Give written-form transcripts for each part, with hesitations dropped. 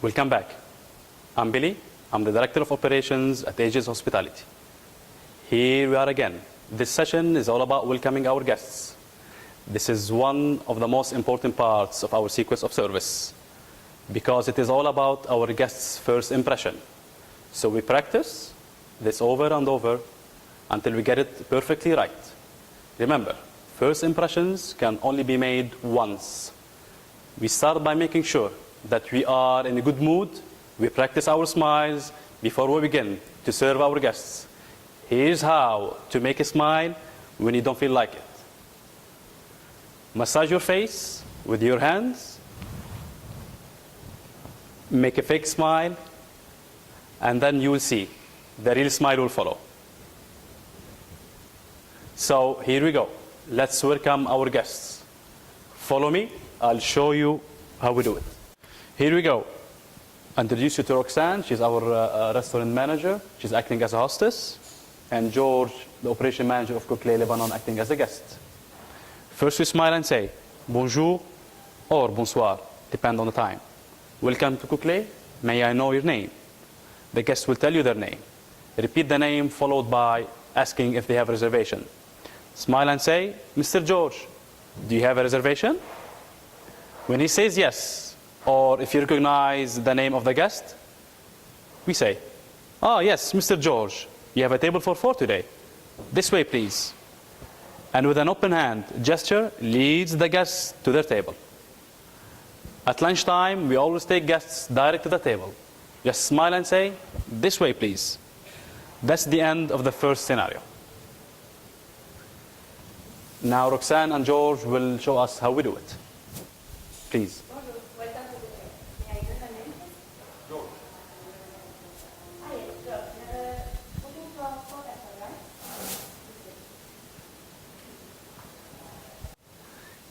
Welcome back. I'm Billy. I'm the Director of Operations at Aegis Hospitality. Here we are again. This session is all about welcoming our guests. This is one of the most important parts of our sequence of service because it is all about our guests' first impression. So we practice this over and over until we get it perfectly right. Remember, first impressions can only be made once. We start by making sure that we are in a good mood. We practice our smiles before we begin to serve our guests. Here's how to make a smile when you don't feel like it. Massage your face with your hands. Make a fake smile, and then you will see the real smile will follow. So here we go. Let's welcome our guests. Follow me. I'll show you how we do it. Here we go. Introduce you to Roxanne. She's our restaurant manager. She's acting as a hostess. And George, the operation manager of Cook Lay Lebanon, acting as a guest. First we smile and say, bonjour or bonsoir, depend on the time. Welcome to Cook Lay. May I know your name? The guest will tell you their name. Repeat the name followed by asking if they have a reservation. Smile and say, Mr. George, do you have a reservation? When he says yes, or if you recognize the name of the guest, we say, oh yes, Mr. George, you have a table for 4 today. This way, please. And with an open hand gesture, leads the guests to their table. At lunchtime, we always take guests direct to the table. Just smile and say, this way, please. That's the end of the first scenario. Now Roxanne and George will show us how we do it. Please.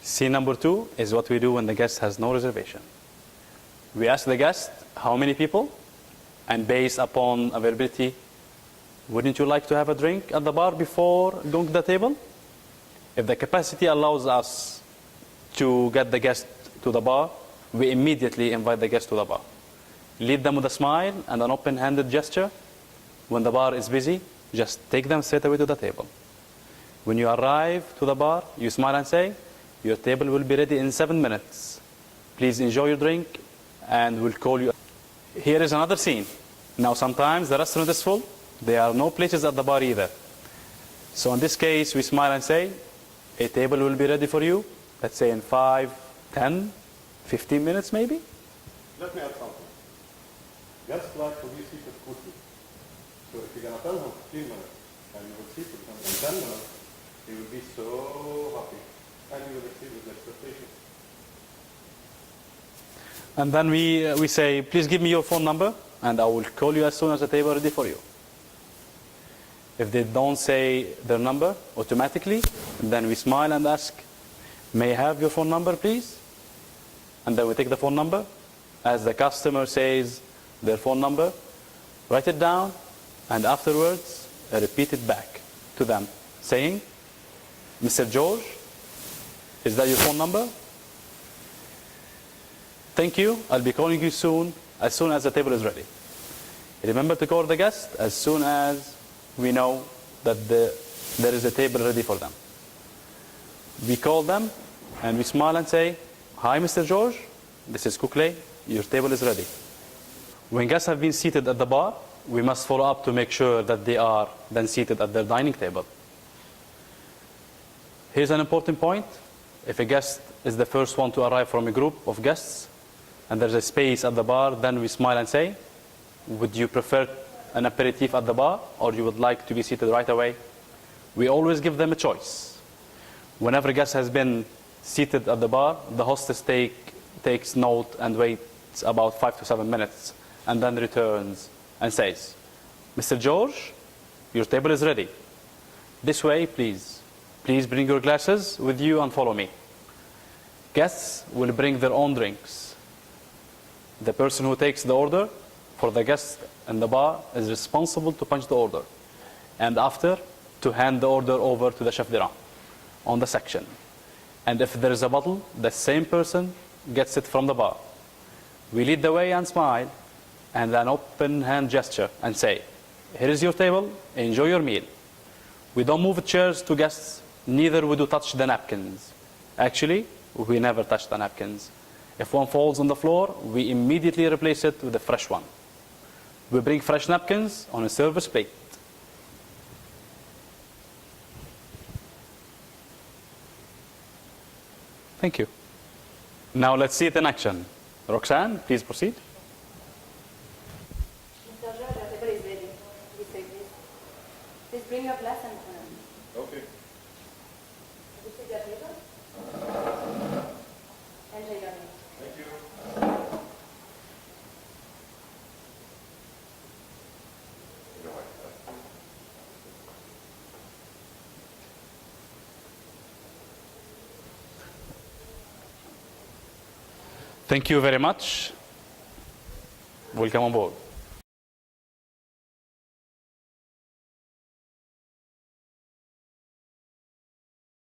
Scene number 2 is what we do when the guest has no reservation. We ask the guest how many people, and based upon availability, wouldn't you like to have a drink at the bar before going to the table? If the capacity allows us to get the guest to the bar, we immediately invite the guest to the bar. Lead them with a smile and an open-handed gesture. When the bar is busy, just take them straight away to the table. When you arrive to the bar, you smile and say, your table will be ready in 7 minutes. Please enjoy your drink and we'll call you. Here is another scene. Now sometimes the restaurant is full. There are no places at the bar either. So in this case, we smile and say, a table will be ready for you, let's say in 5, 10, 15 minutes maybe. Let me add something. Guests like to be seated quickly. So if you're going to tell them 15 minutes and you will seat them in 10 minutes, they will be so happy. And you will exceed his expectations. And then we say, please give me your phone number and I will call you as soon as the table is ready for you. If they don't say their number automatically, then we smile and ask, may I have your phone number, please? And then we take the phone number. As the customer says their phone number, write it down, and afterwards repeat it back to them, saying, Mr. George, is that your phone number? Thank you. I'll be calling you soon as the table is ready. Remember to call the guest as soon as we know that there is a table ready for them. We call them and we smile and say, hi, Mr. George. This is Cook Lay. Your table is ready. When guests have been seated at the bar, we must follow up to make sure that they are then seated at their dining table. Here's an important point. If a guest is the first one to arrive from a group of guests and there's a space at the bar, then we smile and say, would you prefer an aperitif at the bar or you would like to be seated right away? We always give them a choice. Whenever a guest has been seated at the bar, the hostess takes note and waits about 5 to 7 minutes and then returns and says, Mr. George, your table is ready. This way, please. Please bring your glasses with you and follow me. Guests will bring their own drinks. The person who takes the order for the guest in the bar is responsible to punch the order, and after to hand the order over to the chef de rang on the section. And if there is a bottle, the same person gets it from the bar. We lead the way and smile, and an open hand gesture and say, here is your table, enjoy your meal. We don't move chairs to guests, neither would we touch the napkins. Actually, we never touch the napkins. If one falls on the floor, we immediately replace it with a fresh one. We bring fresh napkins on a service plate. Thank you. Now let's see it in action. Roxanne, please proceed. Mr. George, your table is ready. Please take this. Please bring your glass and Okay. this is your table. Enjoy your meal. Thank you. Thank you very much. Welcome on board.